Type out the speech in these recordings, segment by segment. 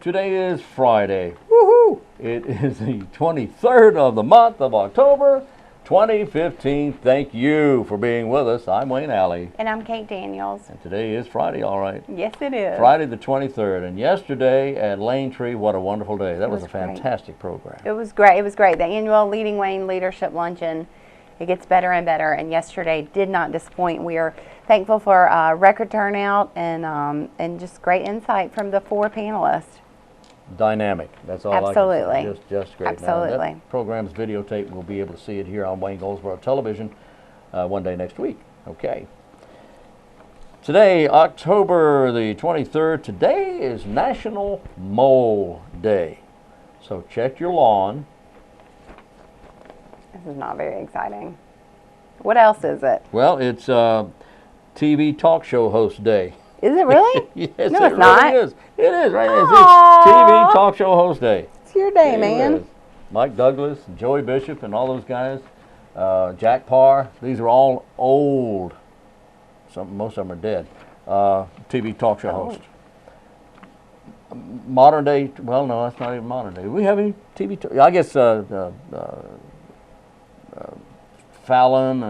Today is Friday. Woohoo! It is the 23rd of the month of October, 2015. Thank you for being with us. I'm Wayne Alley. And I'm Kate Daniels. And today is Friday, all right. Yes, it is. Friday the 23rd. And yesterday at Lane Tree, what a wonderful day. That was a fantastic program. It was great. It was great. The annual Leading Wayne Leadership Luncheon. It gets better and better, and yesterday did not disappoint. We are thankful for record turnout and just great insight from the four panelists. Dynamic. That's all Absolutely. I can say. Just great. Absolutely. Now, that program's videotape. We'll be able to see it here on Wayne Goldsboro Television one day next week. Okay. Today, October the 23rd, today is National Mole Day. So check your lawn. This is not very exciting. What else is it? Well, it's TV talk show host day. Is it really? Yes, no, it it's not. Really is. It is, right? It's Aww. TV talk show host day. It's your day, It man. is. Mike Douglas, and Joey Bishop, and all those guys. Jack Parr. These are all old. Most of them are dead. TV talk show hosts. Modern day. Well, no, that's not even modern day. Do we have any TV? I guess Fallon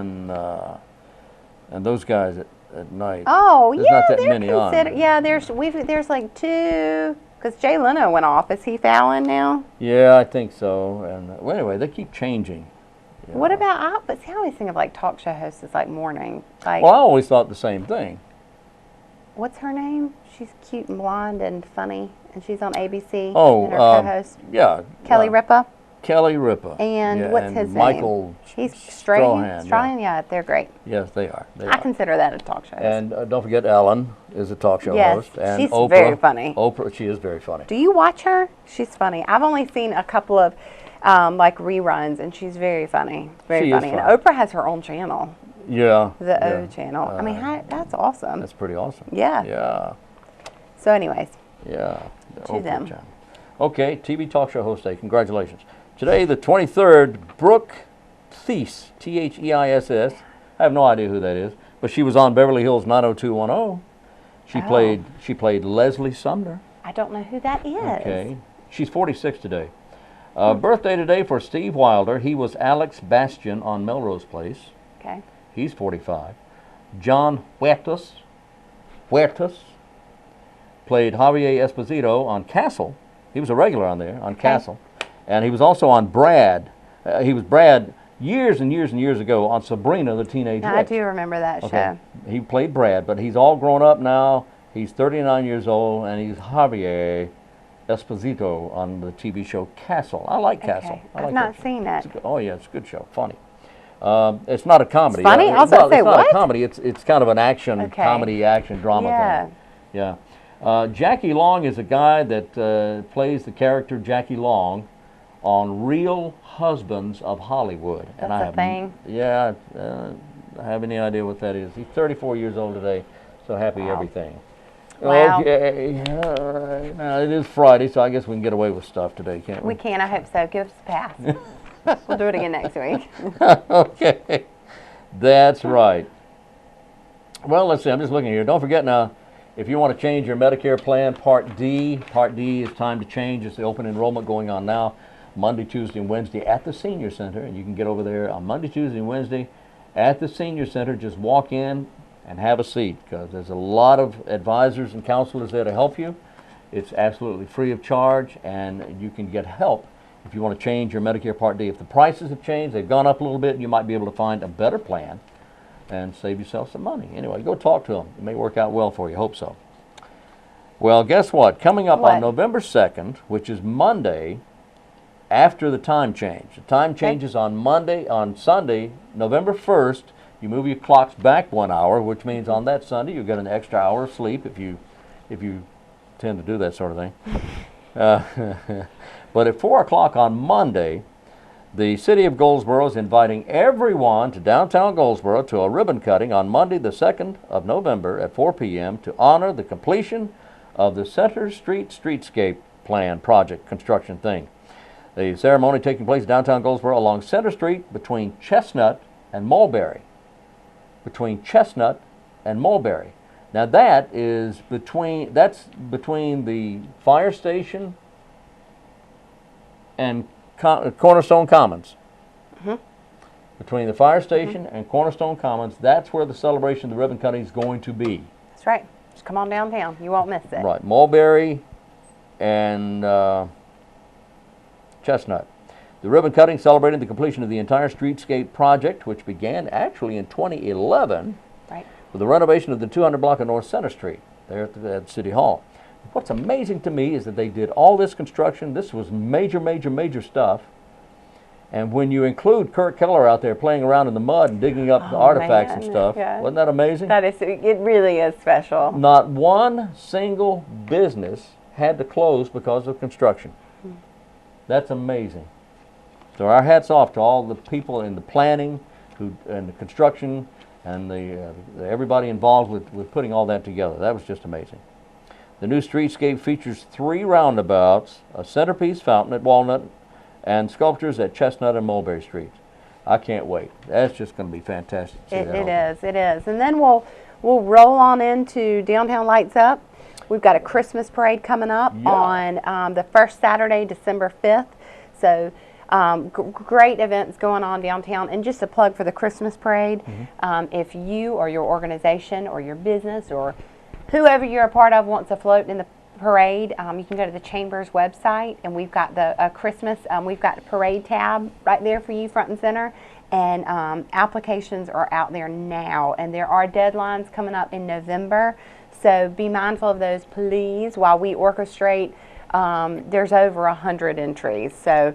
and those guys at night. Oh, there's yeah, not that they're many considered. on. Yeah, there's like two. Because Jay Leno went off. Is he Fallon now? Yeah, I think so. And well, anyway, they keep changing. What about? But see, I always think of like talk show hosts as like morning. Like, well, I always thought the same thing. what's her name? She's cute and blonde and funny, and she's on ABC. Oh, and her co-host. Yeah. Kelly Ripa. Kelly Ripa. And yeah, what's and his Michael name? He's Strahan. Strahan, Yeah, they're great. Yes, they are. I consider that a talk show host. And don't forget Ellen is a talk show Yes, host. And she's Oprah, very funny. Oprah, she is very funny. Do you watch her? She's funny. I've only seen a couple of like reruns, and she's very funny. Very She funny. is And funny. Oprah has her own channel, Yeah. the yeah. O channel. I mean, that's awesome. That's pretty awesome. Yeah. Yeah. So, anyways, Yeah. The To Oprah them. channel. Okay, TV talk show host day. Congratulations. Today, the 23rd, Brooke Thies, Theis. I have no idea who that is, but she was on Beverly Hills 90210. She played Leslie Sumner. I don't know who that is. Okay. She's 46 today. Birthday today for Steve Wilder. He was Alex Bastian on Melrose Place. Okay. He's 45. John Huertas played Javier Esposito on Castle. He was a regular on there, on Castle. And he was also on Brad. He was Brad years and years and years ago on Sabrina the Teenage Now, I Witch. do remember that show. He played Brad, but he's all grown up now. He's 39 years old, and he's Javier Esposito on the TV show Castle. I like Castle. Okay. I like I've that not show. seen it. Oh yeah, it's a good show. Funny. It's not a comedy. It's funny? I was gonna say, it's not what? a comedy. It's kind of an action Okay. comedy, action drama Yeah. thing. Yeah. Jackie Long is a guy that plays the character Jackie Long on Real Husbands of Hollywood. That's a thing? Yeah. I have any idea what that is. He's 34 years old today. So happy Wow. everything. Wow. Okay. All right. Now it is Friday, so I guess we can get away with stuff today, can't we? We can. I hope so. Give us a pass. We'll do it again next week. Okay, that's right. Well, let's see. I'm just looking here. Don't forget now, if you want to change your Medicare plan, Part D is time to change. It's the open enrollment going on now, Monday, Tuesday, and Wednesday at the Senior Center. And you can get over there on Monday, Tuesday, and Wednesday at the Senior Center. Just walk in and have a seat, because there's a lot of advisors and counselors there to help you. It's absolutely free of charge, and you can get help if you want to change your Medicare Part D. If the prices have changed, they've gone up a little bit, you might be able to find a better plan and save yourself some money. Anyway, go talk to them. It may work out well for you. Hope so. Well, guess what? Coming up on November 2nd, which is Monday, after the time change. The time changes on Sunday, November 1st. You move your clocks back 1 hour, which means on that Sunday you get an extra hour of sleep if you tend to do that sort of thing. But at 4 o'clock on Monday, the City of Goldsboro is inviting everyone to downtown Goldsboro to a ribbon cutting on Monday, the 2nd of November at 4 p.m. to honor the completion of the Center Street Streetscape Plan project construction thing. The ceremony taking place downtown Goldsboro along Center Street between Chestnut and Mulberry. Now that is between the fire station and Cornerstone Commons. Between the fire station and Cornerstone Commons, that's where the celebration of the ribbon cutting is going to be. That's right. Just come on downtown. You won't miss it. Right, Mulberry and Chestnut. The ribbon cutting celebrating the completion of the entire streetscape project, which began actually in 2011 Right. with the renovation of the 200 block of North Center Street there at City Hall. What's amazing to me is that they did all this construction. This was major stuff. And when you include Kurt Keller out there playing around in the mud and digging up the artifacts and stuff, wasn't that amazing? That is, it really is special. Not one single business had to close because of construction. That's amazing. So our hats off to all the people in the planning, and the construction, and everybody involved with putting all that together. That was just amazing. The new streetscape features 3 roundabouts, a centerpiece fountain at Walnut, and sculptures at Chestnut and Mulberry Streets. I can't wait. That's just going to be fantastic. It is. And then we'll roll on into Downtown Lights Up. We've got a Christmas parade coming up on the first Saturday, December 5th. So great events going on downtown. And just a plug for the Christmas parade, if you or your organization or your business or whoever you're a part of wants to float in the parade, you can go to the Chamber's website, and we've got the Christmas, we've got a parade tab right there for you, front and center, and applications are out there now, and there are deadlines coming up in November, so be mindful of those, please, while we orchestrate. There's over 100 entries, so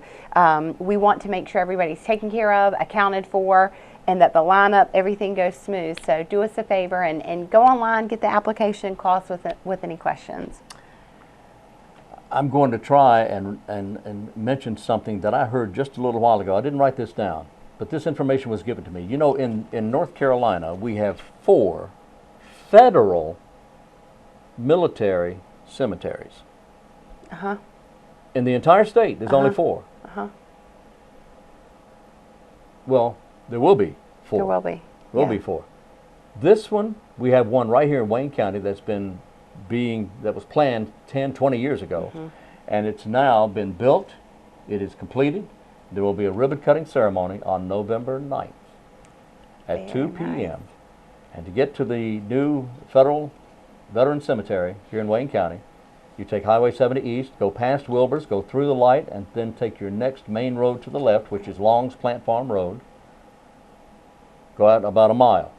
we want to make sure everybody's taken care of, accounted for, and that the lineup, everything goes smooth. So do us a favor and go online, get the application, call us with any questions. I'm going to try and mention something that I heard just a little while ago. I didn't write this down, but this information was given to me. You know, in North Carolina, we have 4 federal military cemeteries. In the entire state, there's only 4. Well, there will be 4. There will be. Will be 4. This one, we have one right here in Wayne County that was planned 10, 20 years ago, and it's now been built. It is completed. There will be a ribbon cutting ceremony on November 9th at 2 p.m. And to get to the new federal veteran cemetery here in Wayne County, you take Highway 70 east, go past Wilbur's, go through the light, and then take your next main road to the left, which is Long's Plant Farm Road. Go out about a mile,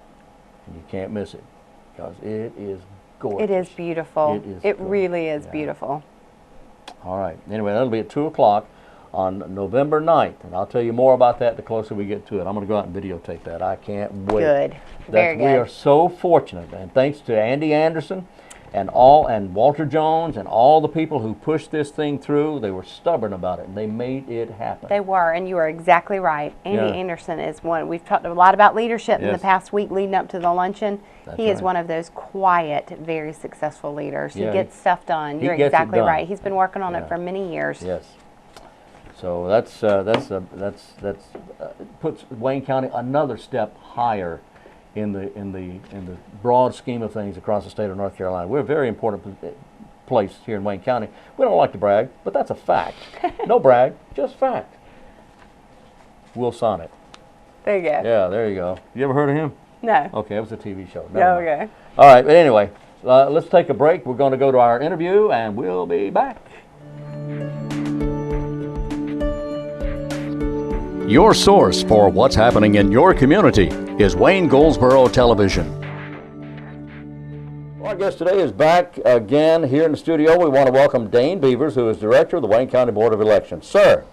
and you can't miss it because it is gorgeous. It is beautiful. It really is Yeah. beautiful. All right. Anyway, that'll be at 2 o'clock on November 9th, and I'll tell you more about that the closer we get to it. I'm going to go out and videotape that. I can't wait. Good. Very good. We are so fortunate, and thanks to Andy Anderson and Walter Jones and all the people who pushed this thing through. They were stubborn about it, and they made it happen. They were, and you are exactly right. Andy Anderson is one. We've talked a lot about leadership in the past week leading up to the luncheon. He is one of those quiet, very successful leaders. He gets stuff done. You're exactly right. He's been working on it for many years. Yes. So that puts Wayne County another step higher in the broad scheme of things across the state of North Carolina. We're a very important place here in Wayne County. We don't like to brag, but that's a fact. No brag, just fact. Will Sonnet. There you go. Yeah, there you go. You ever heard of him? No. Okay, it was a TV show. No, okay. All right, but anyway, let's take a break. We're going to go to our interview, and we'll be back. Your source for what's happening in your community is Wayne Goldsboro Television. Well, our guest today is back again here in the studio. We want to welcome Dane Beavers, who is Director of the Wayne County Board of Elections. Sir.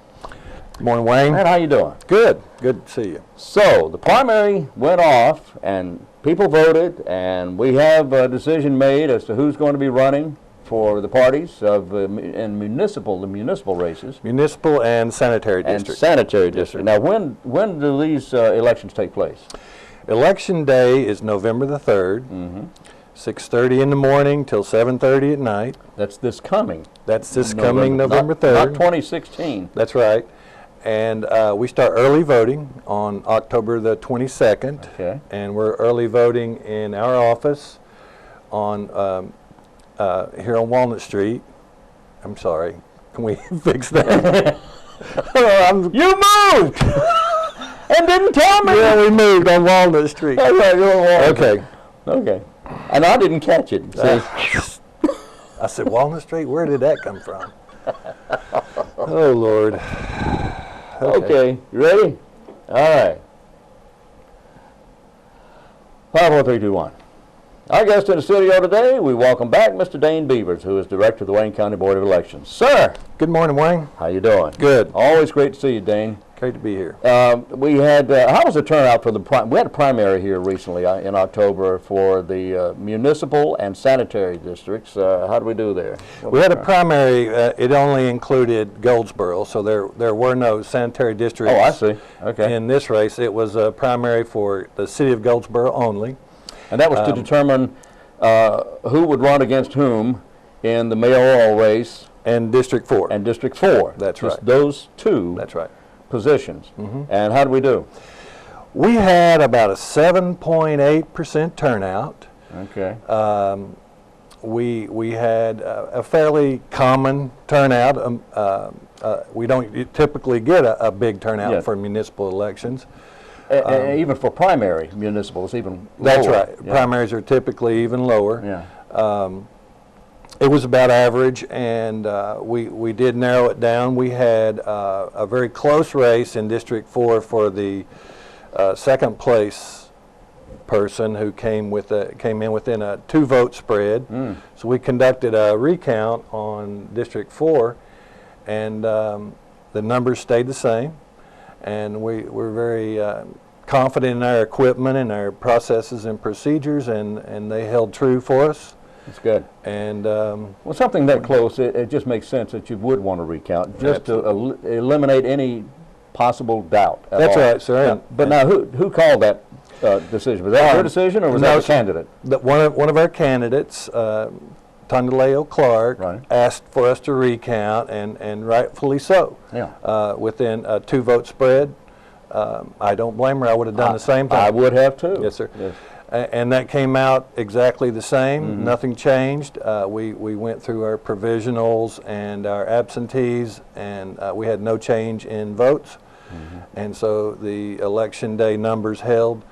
Good morning, Wayne. Man, how you doing? Good. Good to see you. So, the primary went off, and people voted, and we have a decision made as to who's going to be running for the parties of the municipal races. Municipal and sanitary district. And sanitary district. Now, when do these elections take place? Election day is November the 3rd, 6:30 in the morning till 7:30 at night. That's this coming. That's this coming November 3rd. Not 2016. That's right. And we start early voting on October the 22nd. Okay. And we're early voting in our office on here on Walnut Street. I'm sorry. Can we fix that? You moved and didn't tell me. Yeah, we moved on Walnut Street. That's right, you're on Walnut. Okay. Okay. And I didn't catch it. See? I said, Walnut Street? Where did that come from? Oh, Lord. Okay, you ready? All right. 5, 4, 3, 2, 1. Our guest in the studio today, we welcome back Mr. Dane Beavers, who is Director of the Wayne County Board of Elections. Sir, Good morning, Wayne. how you doing? Good. Always great to see you, Dane. Great to be here. We had, how was the turnout for the, we had a primary here recently in October for the municipal and sanitary districts. How did we do there? We had a primary. It only included Goldsboro, so there were no sanitary districts. Oh, I see. Okay. In this race, it was a primary for the city of Goldsboro only. And that was to determine who would run against whom in the mayoral race. And District 4. And District 4. That's Just right. those two That's right. positions. And how did we do? We had about a 7.8% turnout. Okay. We had a fairly common turnout. We don't typically get a big turnout Yeah. for municipal elections. Even for primary municipals, even That's lower. right. Yeah. Primaries are typically even lower. Yeah. It was about average, and we did narrow it down. We had a very close race in District 4 for the second place person who came in within a 2-vote spread. So we conducted a recount on District 4, and the numbers stayed the same. And we're very confident in our equipment and our processes and procedures, and they held true for us. That's good. And Well, something that close, it just makes sense that you would want to recount, just to eliminate any possible doubt at that's all. right, sir. Now, but now, who called that decision? Was that your decision, or was that the candidate? One of our candidates, Tondaleo Clark, Right. asked for us to recount, and rightfully so. Yeah. Within a 2-vote spread. I don't blame her. I would have done the same thing. I would have too. Yes, sir. Yes. And that came out exactly the same. Nothing changed. We went through our provisionals and our absentees, and we had no change in votes. And so the election day numbers held,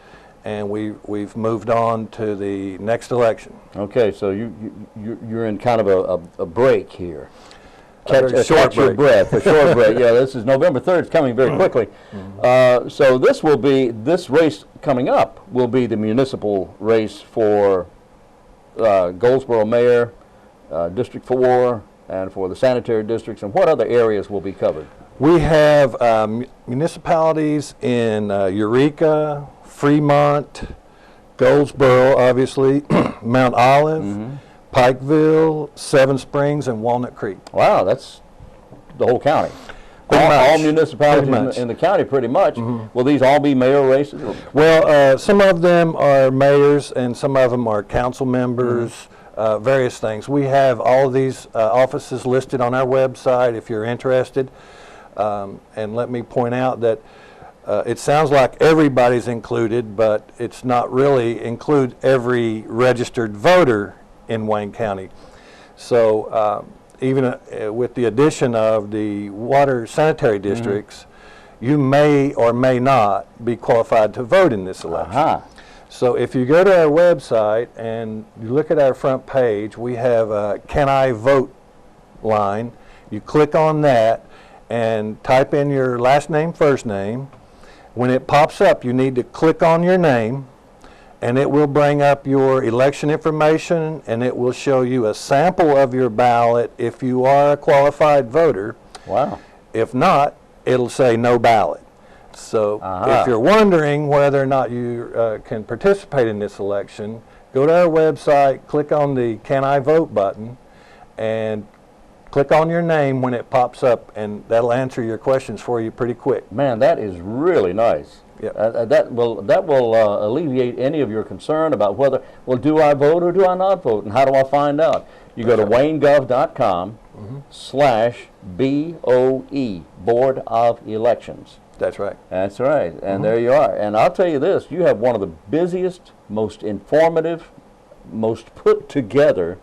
and we've moved on to the next election. Okay, so you're in kind of a break here. very short Catch your break. breath, a short break. Yeah, this is November 3rd. It's coming very quickly. So this race coming up will be the municipal race for Goldsboro Mayor, District 4, and for the sanitary districts. And what other areas will be covered? We have municipalities in Eureka, Fremont, Goldsboro, obviously, Mount Olive, Pikeville, Seven Springs, and Walnut Creek. Wow, that's the whole county. Pretty All much. municipalities Pretty much. in the county, pretty much. Will these all be mayor races? Well, some of them are mayors, and some of them are council members, various things. We have all of these offices listed on our website if you're interested. And let me point out that it sounds like everybody's included, but it's not really include every registered voter in Wayne County. So even with the addition of the water sanitary districts, you may or may not be qualified to vote in this election. So if you go to our website and you look at our front page, we have a Can I Vote line. You click on that and type in your last name, first name. When it pops up, you need to click on your name, and it will bring up your election information, and it will show you a sample of your ballot if you are a qualified voter. Wow. If not, it'll say no ballot. So if you're wondering whether or not you can participate in this election, go to our website, click on the Can I Vote button, and click on your name when it pops up, and that'll answer your questions for you pretty quick. Man, that is really nice. Yep. That will alleviate any of your concern about whether, well, do I vote or do I not vote, and how do I find out? You go to waynegov.com/BOE, Board of Elections. That's right. That's right, and there you are. And I'll tell you this, you have one of the busiest, most informative most put together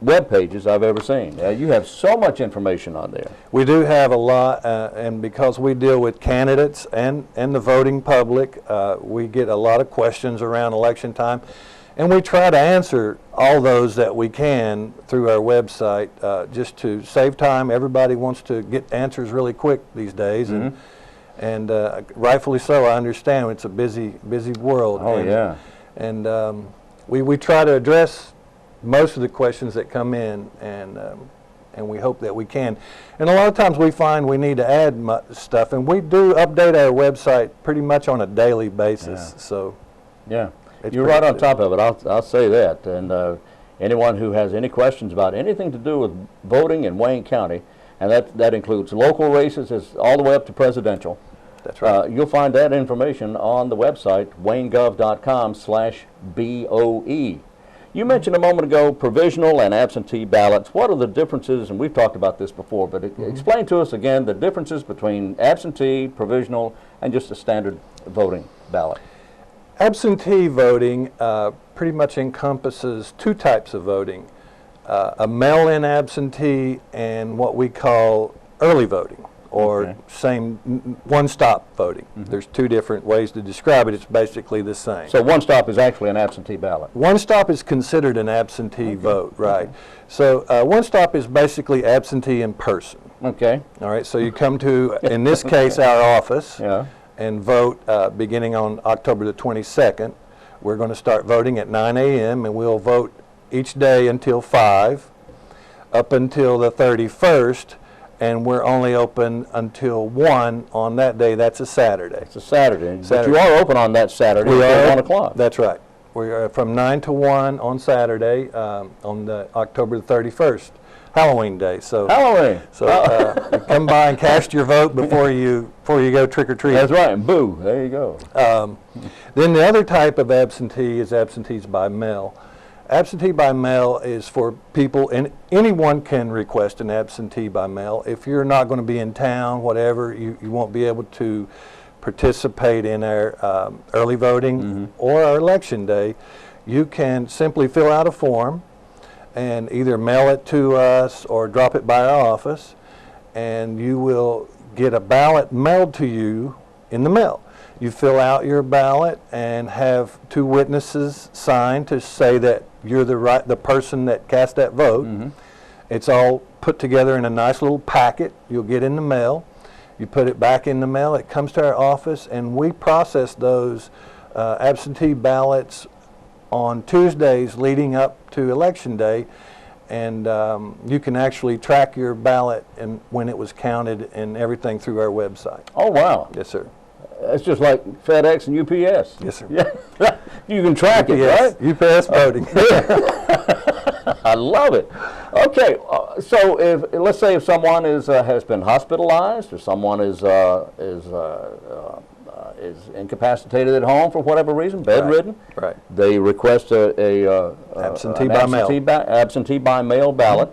web pages I've ever seen. You have so much information on there. We do have a lot, and because we deal with candidates and the voting public, we get a lot of questions around election time, and we try to answer all those that we can through our website, just to save time. Everybody wants to get answers really quick these days, and rightfully so. I understand it's a busy world. Oh, yeah. And we try to address most of the questions that come in, and we hope that we can. And a lot of times we find we need to add stuff, and we do update our website pretty much on a daily basis. Yeah. So, yeah, it's you're right on top of it. I'll say that. And anyone who has any questions about anything to do with voting in Wayne County, and that includes local races all the way up to presidential. that's right. You'll find that information on the website, waynegov.com/BOE. You mentioned a moment ago provisional and absentee ballots. What are the differences, and we've talked about this before, but explain to us again the differences between absentee, provisional, and just a standard voting ballot. Absentee voting pretty much encompasses two types of voting, a mail-in absentee and what we call early voting, or same one-stop voting. There's two different ways to describe it. It's basically the same. So one stop is actually an absentee ballot. One stop is considered an absentee vote, right? So one stop is basically absentee in person. Okay. All right, so you come to, in this case, our office, Yeah. and vote beginning on October the 22nd. We're going to start voting at 9 a.m. and we'll vote each day until 5, up until the 31st, and we're only open until 1 on that day. That's a Saturday. It's a Saturday. But Saturday. you are open on that Saturday until 1 o'clock. That's right. We are from 9 to 1 on Saturday, on the October the 31st, Halloween day. So Halloween. So you come by and cast your vote before you go trick or treating. That's right. And boo. There you go. Then the other type of absentee is absentees by mail. Absentee by mail is for people, and anyone can request an absentee by mail. If you're not going to be in town, whatever, you won't be able to participate in our early voting or our election day, you can simply fill out a form and either mail it to us or drop it by our office, and you will get a ballot mailed to you in the mail. You fill out your ballot and have 2 witnesses sign to say that you're the person that cast that vote. It's all put together in a nice little packet you'll get in the mail. You put it back in the mail, it comes to our office, and we process those absentee ballots on Tuesdays leading up to Election Day, and you can actually track your ballot and when it was counted and everything through our website. Oh, wow. Yes, sir. That's just like FedEx and UPS. Yes, sir. Yeah. You can track it, Yes, right? UPS voting. I love it. Okay, so let's say if someone has been hospitalized, or someone is incapacitated at home for whatever reason, bedridden, Right. they request an Absentee by mail. absentee by mail ballot,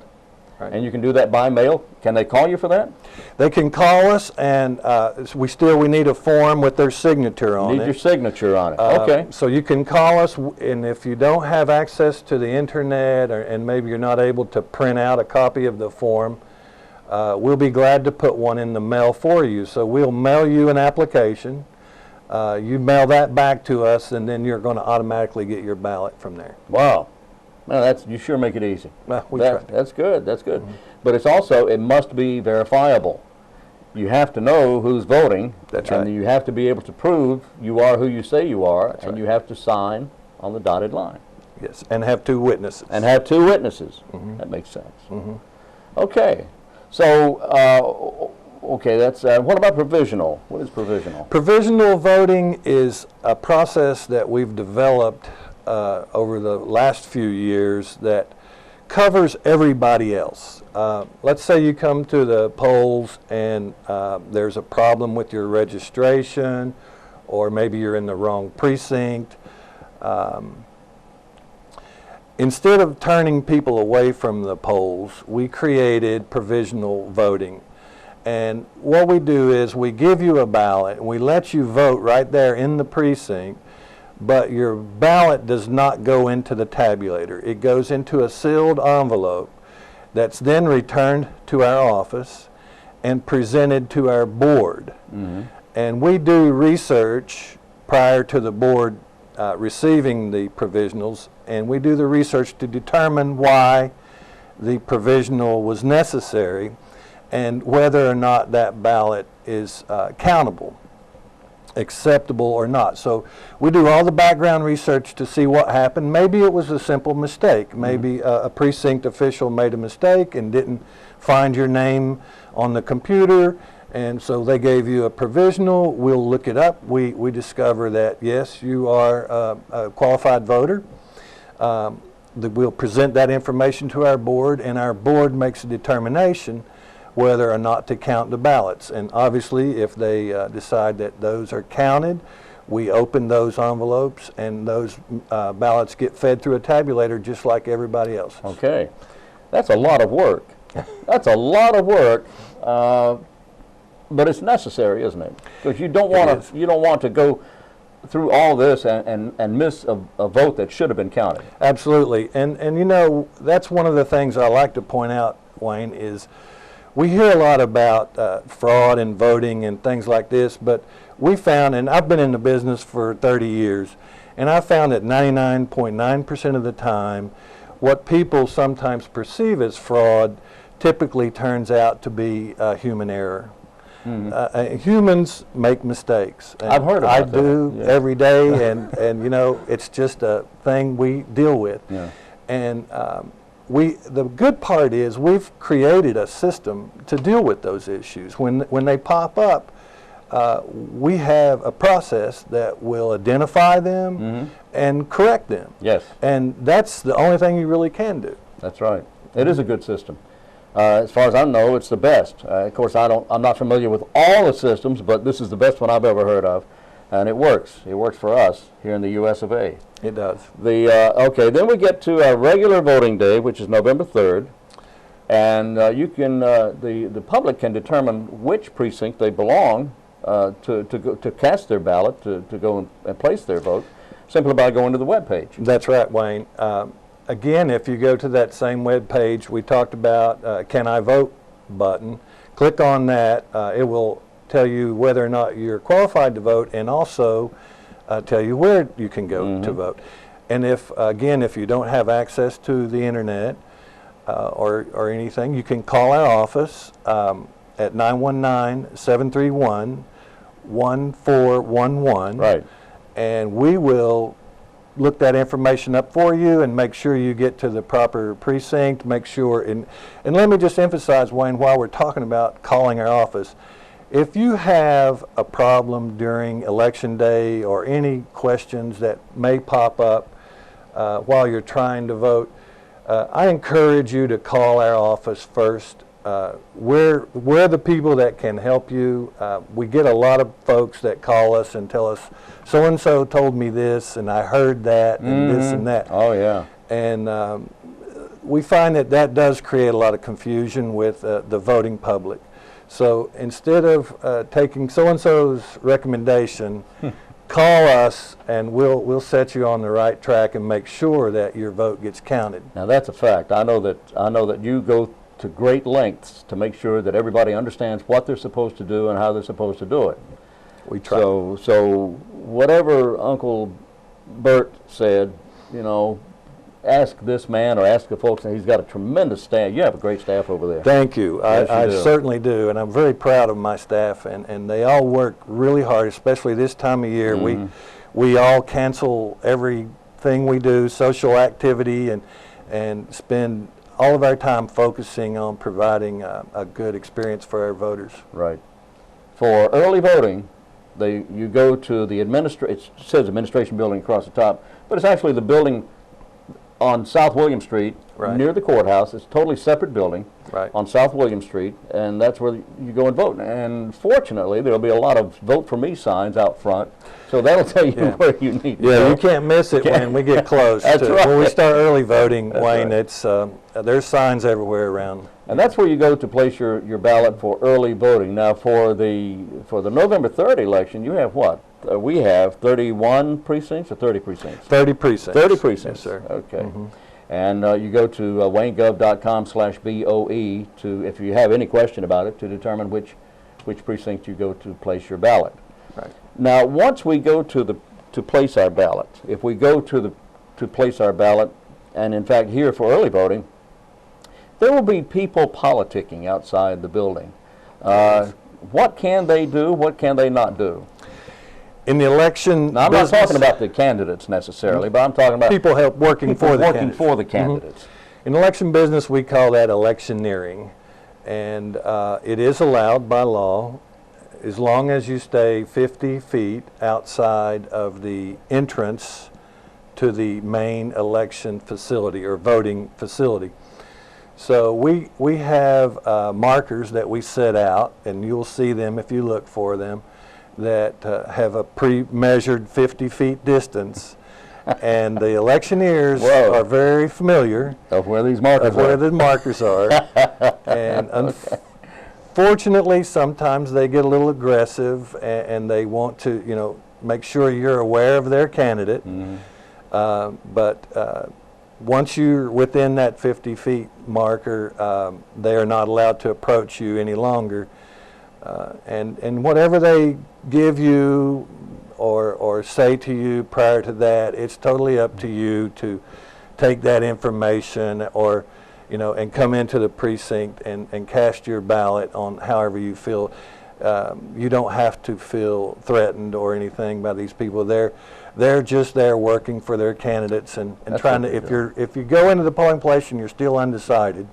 Right. and you can do that by mail. Can they call you for that? They can call us, and we need a form with their signature on Need it. your signature on it. Okay. So you can call us, and if you don't have access to the internet, and maybe you're not able to print out a copy of the form, we'll be glad to put one in the mail for you. So we'll mail you an application. You mail that back to us, and then you're going to automatically get your ballot from there. Wow. Well, you sure make it easy. Well, we try. That's good. That's good. But it's also, it must be verifiable. You have to know who's voting. That's and right. you have to be able to prove you are who you say you are, That's and right. you have to sign on the dotted line. Yes, and have 2 witnesses. And have 2 witnesses. That makes sense. Okay. So, okay, that's, what about provisional? What is provisional? Provisional voting is a process that we've developed over the last few years that covers everybody else. Let's say you come to the polls and there's a problem with your registration, or maybe you're in the wrong precinct. Instead of turning people away from the polls, we created provisional voting. And what we do is we give you a ballot and we let you vote right there in the precinct, but your ballot does not go into the tabulator. It goes into a sealed envelope that's then returned to our office and presented to our board. And we do research prior to the board receiving the provisionals, and we do the research to determine why the provisional was necessary and whether or not that ballot is countable, acceptable or not. So we do all the background research to see what happened. Maybe it was a simple mistake. Maybe a precinct official made a mistake and didn't find your name on the computer, and so they gave you a provisional. We'll look it up. We discover that, yes, you are a qualified voter. We'll present that information to our board, and our board makes a determination whether or not to count the ballots. And obviously, if they decide that those are counted, we open those envelopes, and those ballots get fed through a tabulator just like everybody else. Okay. That's a lot of work. That's a lot of work, but it's necessary, isn't it? Because you don't want to go through all this and miss a vote that should have been counted. Absolutely. And you know, that's one of the things I like to point out, Wayne, is we hear a lot about fraud in voting and things like this, but we found, and I've been in the business for 30 years, and I found that 99.9% of the time, what people sometimes perceive as fraud typically turns out to be human error. Humans make mistakes. I've heard about that. I do every day, and you know, it's just a thing we deal with. Yeah. And the good part is we've created a system to deal with those issues. When they pop up, we have a process that will identify them and correct them. Yes. And that's the only thing you really can do. That's right. It is a good system. As far as I know, it's the best. Of course, I'm not familiar with all the systems, but this is the best one I've ever heard of, and it works. It works for us here in the U.S. of A. It does. Okay, then we get to our regular voting day, which is November 3rd, and you can the public can determine which precinct they belong to cast their ballot, to go and place their vote, simply by going to the web page. That's right, Wayne. Again, if you go to that same web page we talked about, Can I Vote button, click on that. It will tell you whether or not you're qualified to vote, and also tell you where you can go to vote. And if you don't have access to the internet or anything, you can call our office at 919-731-1411. Right. And we will look that information up for you and make sure you get to the proper precinct, make sure, and let me just emphasize, Wayne, while we're talking about calling our office, if you have a problem during election day or any questions that may pop up while you're trying to vote, I encourage you to call our office first. We're the people that can help you. We get a lot of folks that call us and tell us, so-and-so told me this, and I heard that, and this and that. Oh, yeah. And we find that does create a lot of confusion with the voting public. So instead of taking so-and-so's recommendation, call us, and we'll set you on the right track and make sure that your vote gets counted. Now, that's a fact. I know that you go to great lengths to make sure that everybody understands what they're supposed to do and how they're supposed to do it. We try. So whatever Uncle Bert said, you know, ask this man or ask the folks, and he's got a tremendous staff. You have a great staff over there. Thank you. Yes, I you do. certainly do, and I'm very proud of my staff, and they all work really hard, especially this time of year. We all cancel everything we do, social activity, and spend all of our time focusing on providing a good experience for our voters. Right. For early voting, you go to the it says administration building across the top, but it's actually the building on South William Street, Right. near the courthouse. It's a totally separate building Right. on South William Street, and that's where you go and vote. And fortunately, there'll be a lot of Vote For Me signs out front, so that'll tell you where you need to go. Yeah, you can't miss it when we get close. That's right. When we start early voting, Wayne, right. it's there's signs everywhere around. And that's where you go to place your ballot for early voting. Now, for the November 3rd election, you have what? we have 31 precincts or 30 precincts? 30 precincts. 30 precincts. Yes, sir. Okay. And you go to waynegov.com/BOE to, if you have any question about it, to determine which precinct you go to place your ballot. Right. Now, once we go to place our ballot, if we go to place our ballot, and in fact here for early voting, there will be people politicking outside the building. What can they do? What can they not do? In the election Now, I'm business, not talking about the candidates necessarily, but I'm talking about people help working for the candidates. for the candidates. In election business, we call that electioneering, and it is allowed by law as long as you stay 50 feet outside of the entrance to the main election facility or voting facility. So we have markers that we set out, and you'll see them if you look for them, that have a pre-measured 50 feet distance. And the electioneers Whoa. are very familiar Of where these markers of where are. the markers are. And unfortunately, sometimes they get a little aggressive and they want to, make sure you're aware of their candidate. But once you're within that 50 feet marker, they are not allowed to approach you any longer. And whatever they give you or say to you prior to that, it's totally up to you to take that information or, and come into the precinct and cast your ballot on however you feel. You don't have to feel threatened or anything by these people. They're just there working for their candidates and trying to. If you go into the polling place and you're still undecided,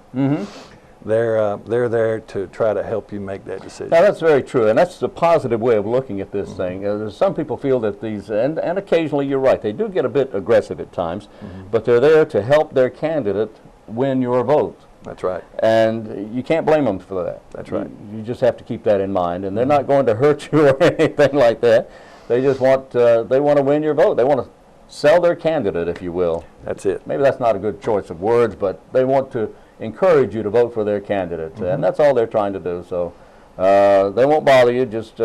they're there to try to help you make that decision. Now, that's very true, and that's the positive way of looking at this thing. Some people feel that these, and occasionally you're right, they do get a bit aggressive at times, but they're there to help their candidate win your vote. That's right. And you can't blame them for that. That's right. You just have to keep that in mind, and they're not going to hurt you or anything like that. They just want to win your vote. They want to sell their candidate, if you will. That's it. Maybe that's not a good choice of words, but they want to encourage you to vote for their candidate, and that's all they're trying to do. So they won't bother you. Just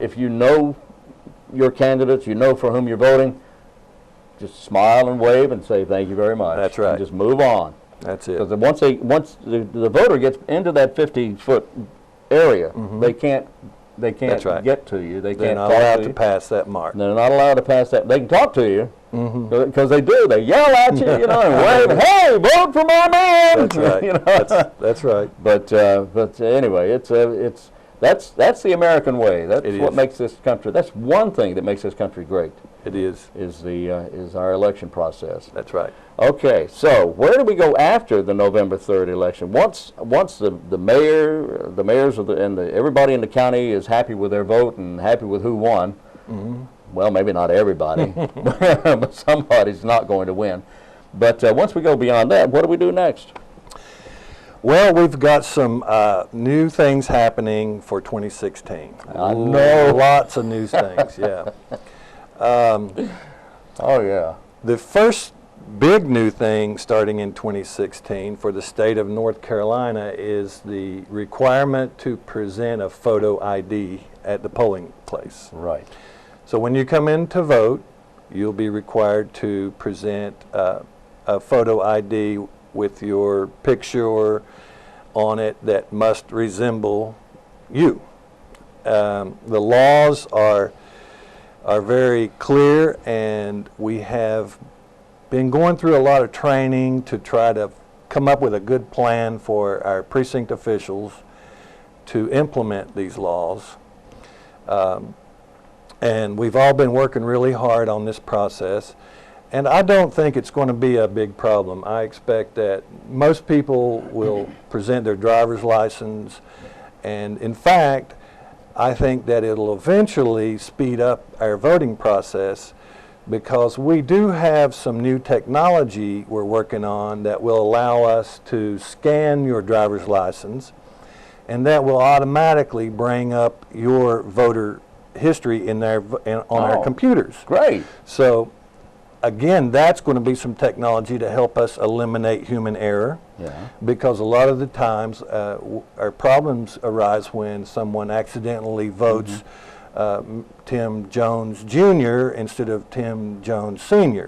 if you know your candidates, you know for whom you're voting, just smile and wave and say thank you very much. That's right. And just move on. That's it. Because once the voter gets into that 50-foot area, they can't That's right. get to you. They They're can't not talk allowed to to you. pass that mark. They're not allowed to pass that. They can talk to you because they do. They yell at you, and wave. Hey, vote for my man! That's right. That's right. But anyway, that's the American way. That's It what is. makes this country. That's one thing that makes this country great. It is. Is our election process. That's right. Okay, so where do we go after the November 3rd election? Once the mayors and everybody in the county is happy with their vote and happy with who won. Well, maybe not everybody, but somebody's not going to win. But once we go beyond that, what do we do next? Well, we've got some new things happening for 2016. I know. Lots of new things, yeah. Oh, yeah. The first big new thing starting in 2016 for the state of North Carolina is the requirement to present a photo ID at the polling place. Right. So when you come in to vote, you'll be required to present a photo ID with your picture on it that must resemble you. The laws are very clear, and we have been going through a lot of training to try to come up with a good plan for our precinct officials to implement these laws. And we've all been working really hard on this process. And I don't think it's going to be a big problem. I expect that most people will present their driver's license. And in fact, I think that it'll eventually speed up our voting process, because we do have some new technology we're working on that will allow us to scan your driver's license, and that will automatically bring up your voter history on our computers. Great. So again, that's going to be some technology to help us eliminate human error. Yeah. Because a lot of the times our problems arise when someone accidentally votes Tim Jones Jr. instead of Tim Jones Sr.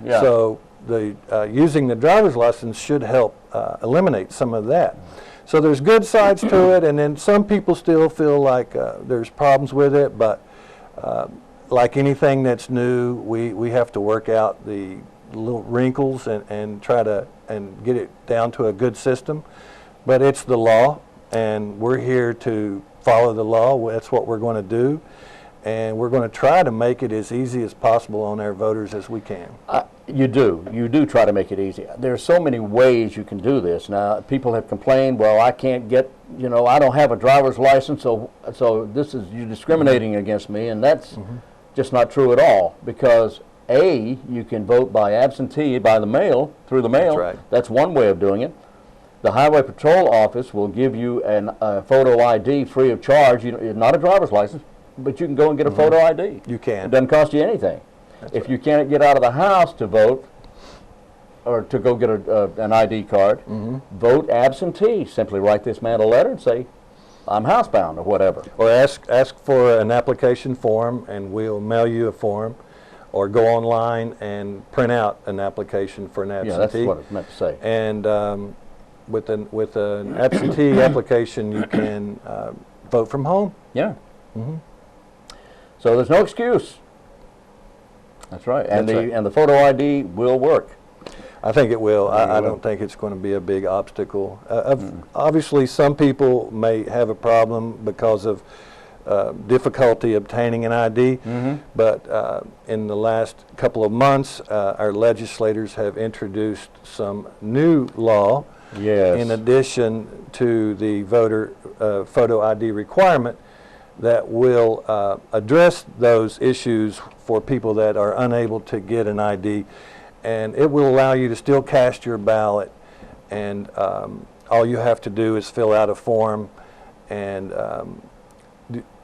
Yeah. So the using the driver's license should help eliminate some of that. So there's good sides to it, and then some people still feel like there's problems with it, but like anything that's new, we have to work out the little wrinkles and try to get it down to a good system. But it's the law, and we're here to follow the law. That's what we're going to do, and we're going to try to make it as easy as possible on our voters as we can. You do try to make it easy. There are so many ways you can do this. Now, people have complained, well, I can't get, I don't have a driver's license, so you're discriminating against me, and that's just not true at all, because you can vote by absentee, by the mail, through the mail. That's right. That's one way of doing it. The Highway Patrol Office will give you a photo ID free of charge. Not a driver's license, but you can go and get a photo ID. You can. It doesn't cost you anything. If you can't get out of the house to vote or to go get an ID card, vote absentee. Simply write this man a letter and say, I'm housebound or whatever. Or ask for an application form, and we'll mail you a form, or go online and print out an application for an absentee. Yeah, that's what I meant to say. And with an absentee application, you can vote from home. Yeah. So there's no excuse. That's right. And the photo ID will work. I think it will. I don't think it's going to be a big obstacle. Obviously, some people may have a problem because of difficulty obtaining an ID, but in the last couple of months, our legislators have introduced some new law in addition to the voter photo ID requirement that will address those issues for people that are unable to get an ID. And it will allow you to still cast your ballot, and all you have to do is fill out a form and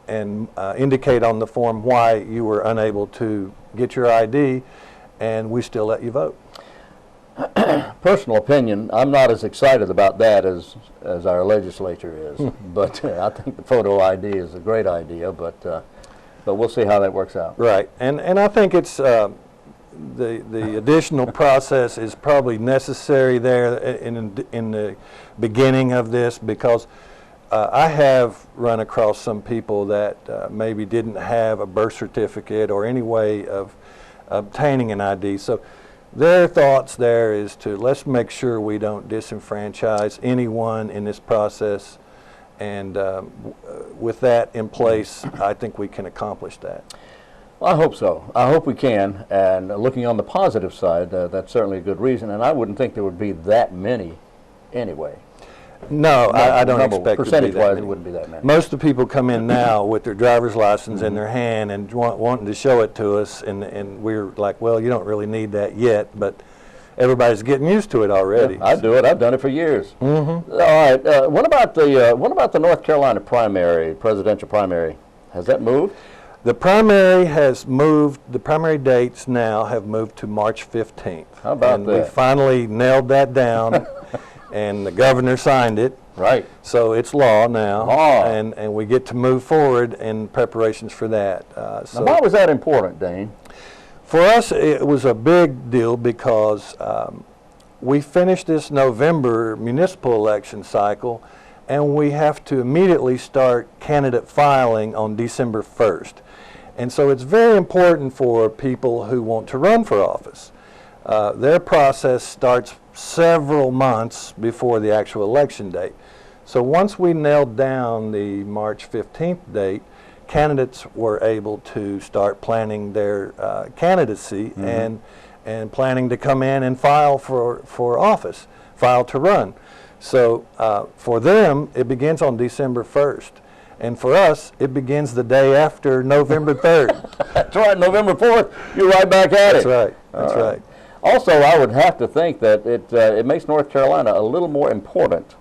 indicate on the form why you were unable to get your ID, and we still let you vote. Personal opinion, I'm not as excited about that as our legislature is, but I think the photo ID is a great idea, but we'll see how that works out. Right, and I think it's the additional process is probably necessary there in the beginning of this, because I have run across some people that maybe didn't have a birth certificate or any way of obtaining an ID. So their thoughts there is to let's make sure we don't disenfranchise anyone in this process, and with that in place, I think we can accomplish that. Well, I hope so. I hope we can, and looking on the positive side, that's certainly a good reason, and I wouldn't think there would be that many anyway. No, I don't expect percentage-wise, it wouldn't be that many. Most of the people come in now with their driver's license in their hand and wanting to show it to us, and we're like, well, you don't really need that yet, but everybody's getting used to it already. Yeah, I do it. I've done it for years. All right. What about the North Carolina primary, presidential primary? Has that moved? The primary has moved. The primary dates now have moved to March 15th. How about and that? We finally nailed that down, and the governor signed it. Right. So it's law now, Law. and we get to move forward in preparations for that. Now, why was that important, Dane? For us, it was a big deal because we finished this November municipal election cycle, and we have to immediately start candidate filing on December 1st. And so it's very important for people who want to run for office. Their process starts several months before the actual election date. So once we nailed down the March 15th date, candidates were able to start planning their candidacy and planning to come in and file for office, file to run. So for them, it begins on December 1st. And for us, it begins the day after November 3rd. That's right, November 4th, you're right back at That's it. right, that's right. Also, I would have to think that it makes North Carolina a little more important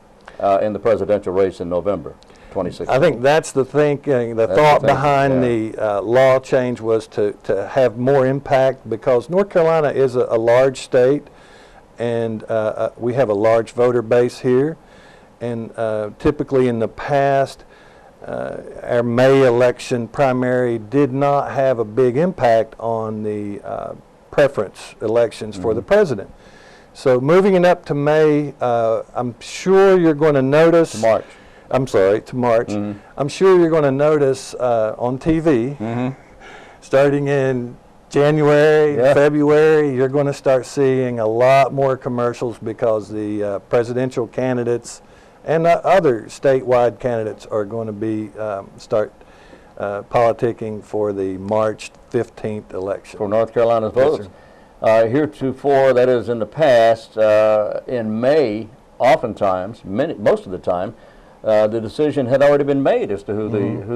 in the presidential race in November 2016. I think that's the thinking, the thought behind the law change was to have more impact, because North Carolina is a large state, and we have a large voter base here. And typically in the past, our May election primary did not have a big impact on the preference elections for the president. So moving it up to May, I'm sure you're going to notice. To March. I'm sorry, to March. I'm sure you're going to notice on TV, starting in January, February, you're going to start seeing a lot more commercials because the presidential candidates and other statewide candidates are going to be start politicking for the March 15th election. For North Carolina's Yes, votes. Heretofore, that is in the past, in May, oftentimes, most of the time, the decision had already been made as to who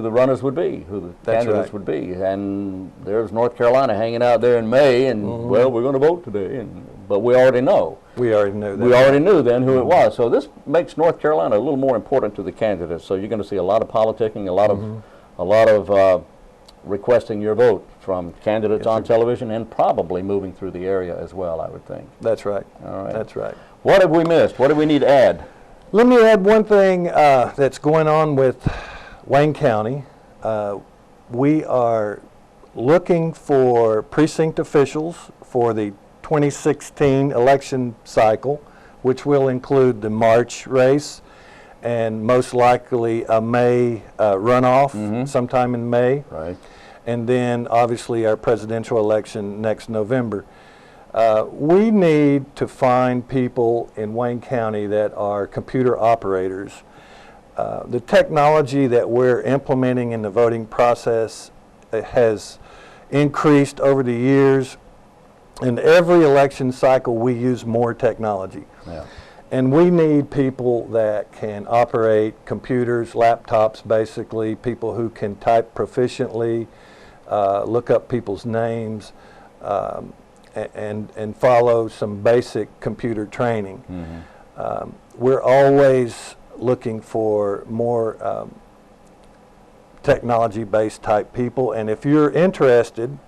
the runners would be, who the That's candidates right. would be, and there's North Carolina hanging out there in May, and well, we're going to vote today, but we already know. We already knew that. We already knew then who it was. So this makes North Carolina a little more important to the candidates. So you're going to see a lot of politicking, a lot of requesting your vote from candidates on television, and probably moving through the area as well, I would think. That's right. All right. That's right. What have we missed? What do we need to add? Let me add one thing that's going on with Wayne County. We are looking for precinct officials for the 2016 election cycle, which will include the March race and most likely a May runoff sometime in May. Right. And then obviously our presidential election next November. We need to find people in Wayne County that are computer operators. The technology that we're implementing in the voting process has increased over the years. In every election cycle, we use more technology. Yeah. And we need people that can operate computers, laptops basically, people who can type proficiently, look up people's names, and follow some basic computer training. We're always looking for more technology-based type people, and if you're interested,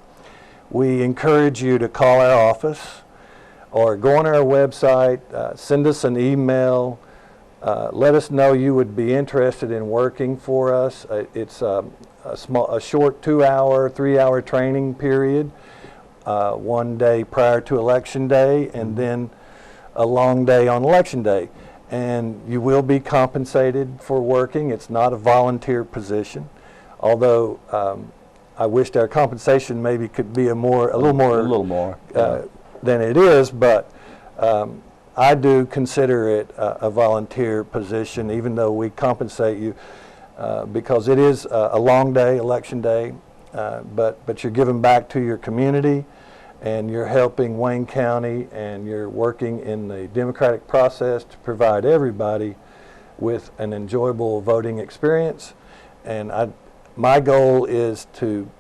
we encourage you to call our office or go on our website, send us an email, let us know you would be interested in working for us. It's a short 2-hour, 3-hour training period, one day prior to election day, and then a long day on election day. And you will be compensated for working. It's not a volunteer position, although I wished our compensation maybe could be a little more than it is, but I do consider it a volunteer position, even though we compensate you because it is a long day, election day, but you're giving back to your community, and you're helping Wayne County, and you're working in the democratic process to provide everybody with an enjoyable voting experience. And my goal is to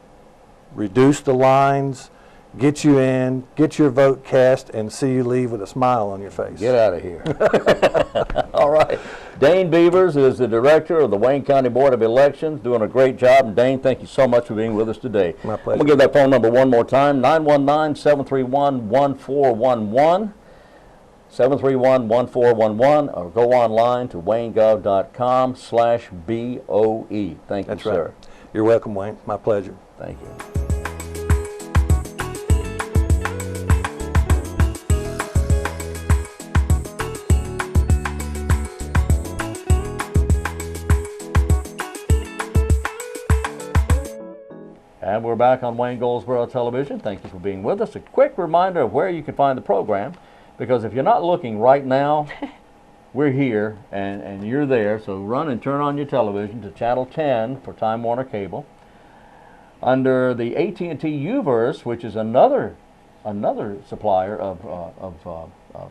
reduce the lines, get you in, get your vote cast, and see you leave with a smile on your face. Get out of here. All right. Dane Beavers is the director of the Wayne County Board of Elections, doing a great job. And Dane, thank you so much for being with us today. My pleasure. I'm going to give that phone number one more time, 919-731-1411, 731-1411, or go online to waynegov.com/BOE. Thank you, That's sir. right. You're welcome, Wayne. My pleasure. Thank you. And we're back on Wayne Goldsboro Television. Thank you for being with us. A quick reminder of where you can find the program, because if you're not looking right now, we're here and you're there. So run and turn on your television to Channel 10 for Time Warner Cable. Under the AT&T U-verse, which is another supplier of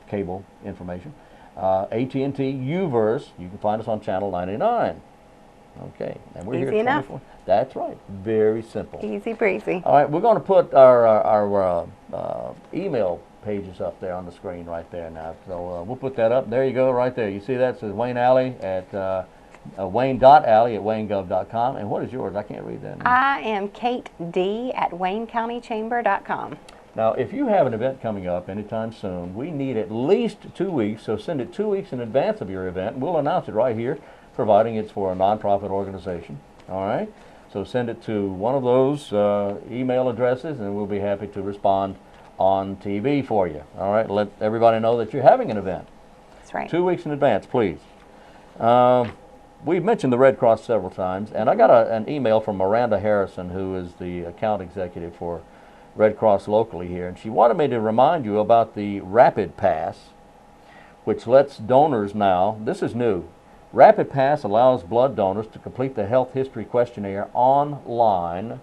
cable information, AT&T U-verse, you can find us on Channel 99. Okay, and we're Easy here enough. 24. That's right. Very simple. Easy breezy. All right, we're going to put our email pages up there on the screen right there now. So we'll put that up. There you go, right there. You see that? It says Wayne Alley at Wayne.Alley at waynegov.com. And what is yours? I can't read that. I am Kate D. at WayneCountyChamber.com. Now, if you have an event coming up anytime soon, we need at least 2 weeks. So send it 2 weeks in advance of your event. We'll announce it right here providing it's for a nonprofit organization. All right? So send it to one of those email addresses, and we'll be happy to respond on TV for you. All right? Let everybody know that you're having an event. That's right. 2 weeks in advance, please. We've mentioned the Red Cross several times, and I got an email from Miranda Harrison, who is the account executive for Red Cross locally here, and she wanted me to remind you about the Rapid Pass, which lets donors now, this is new, Rapid Pass allows blood donors to complete the health history questionnaire online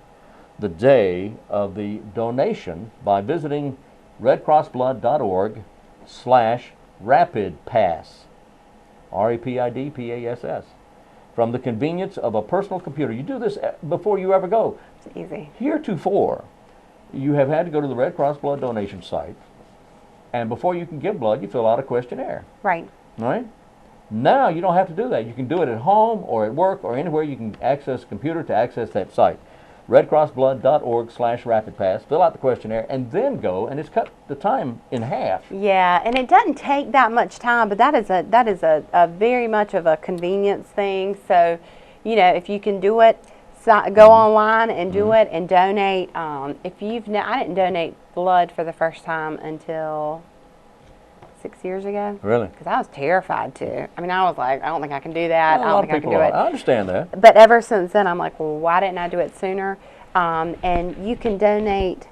the day of the donation by visiting redcrossblood.org/rapidpass, RAPIDPASS, from the convenience of a personal computer. You do this before you ever go. It's easy. Heretofore, you have had to go to the Red Cross blood donation site, and before you can give blood, you fill out a questionnaire. Right. Right? Now you don't have to do that. You can do it at home or at work or anywhere you can access a computer to access that site. redcrossblood.org/rapidpass. Fill out the questionnaire and then go, and it's cut the time in half. Yeah, and it doesn't take that much time, but that is a very much of a convenience thing. So, you know, if you can do it, go online and do it and donate. I didn't donate blood for the first time until 6 years ago. Really? Because I was terrified to. I mean, I was like, I don't think I can do that. Well, I don't think I can do it. I understand that. But ever since then, I'm like, well, why didn't I do it sooner? And you can donate.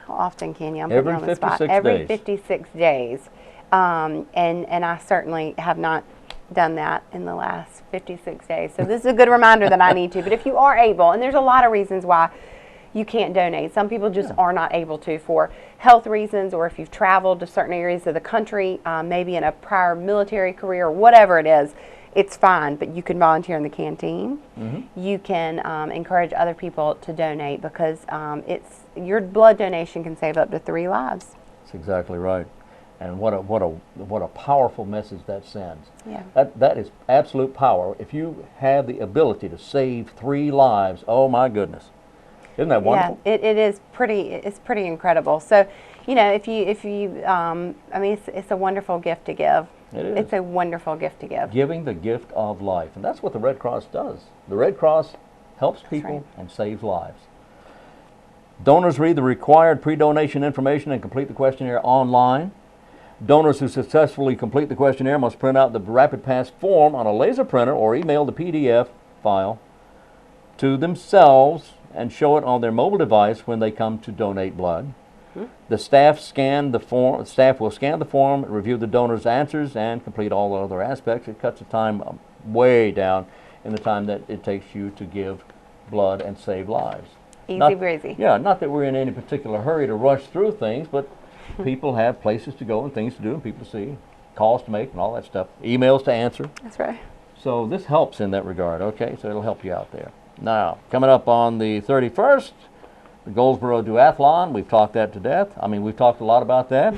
How often can you? I'm putting you on the spot. 56 Every days. 56 days. And I certainly have not done that in the last 56 days. So this is a good reminder that I need to. But if you are able, and there's a lot of reasons why you can't donate. Some people just are not able to for health reasons, or if you've traveled to certain areas of the country, maybe in a prior military career, or whatever it is, it's fine. But you can volunteer in the canteen. You can encourage other people to donate, because your blood donation can save up to 3 lives. That's exactly right. And what a powerful message that sends. Yeah. That is absolute power. If you have the ability to save 3 lives, oh my goodness. Isn't that wonderful? Yeah, it is pretty. It's pretty incredible. So, you know, if you, I mean, it's a wonderful gift to give. It is. It's a wonderful gift to give. Giving the gift of life, and that's what the Red Cross does. The Red Cross helps people right. and saves lives. Donors read the required pre-donation information and complete the questionnaire online. Donors who successfully complete the questionnaire must print out the Rapid Pass form on a laser printer or email the PDF file to themselves and show it on their mobile device when they come to donate blood. The staff will scan the form, review the donor's answers, and complete all the other aspects. It cuts the time way down in the time that it takes you to give blood and save lives. Easy breezy. Yeah, not that we're in any particular hurry to rush through things, but people have places to go and things to do and people to see, calls to make and all that stuff, emails to answer. That's right. So this helps in that regard, okay? So it'll help you out there. Now, coming up on the 31st, the Goldsboro Duathlon. We've talked that to death. I mean, we've talked a lot about that.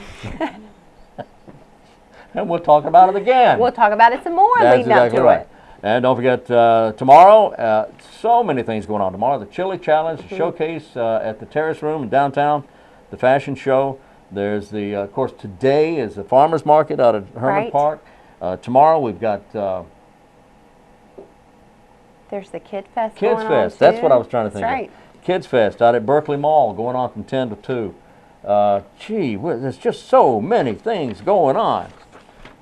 And we'll talk about it again. We'll talk about it some more That's leading exactly up to right. it. And don't forget, tomorrow, so many things going on tomorrow. The Chili Challenge, the showcase at the Terrace Room in downtown, the fashion show. There's the, of course, today is the farmer's market out at Herman Right. Park. Tomorrow we've got There's the Kid Fest Kids going Fest. on, That's too. what I was trying to think That's of. right. Kids Fest out at Berkeley Mall going on from 10 to 2. There's just so many things going on.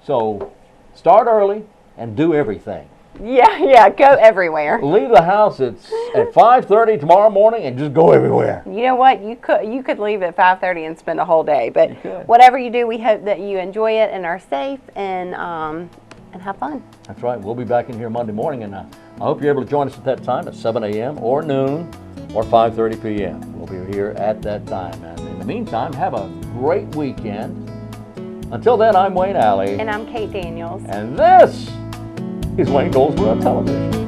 So start early and do everything. Yeah, go everywhere. Leave the house at 5:30 tomorrow morning and just go everywhere. You know what? You could leave at 5:30 and spend a whole day. You But could. whatever you do, we hope that you enjoy it and are safe and have fun. That's right. We'll be back in here Monday morning, and I hope you're able to join us at that time at 7 a.m. or noon or 5:30 p.m. We'll be here at that time. And in the meantime, have a great weekend. Until then, I'm Wayne Alley. And I'm Kate Daniels. And this is Wayne Goldsboro Television.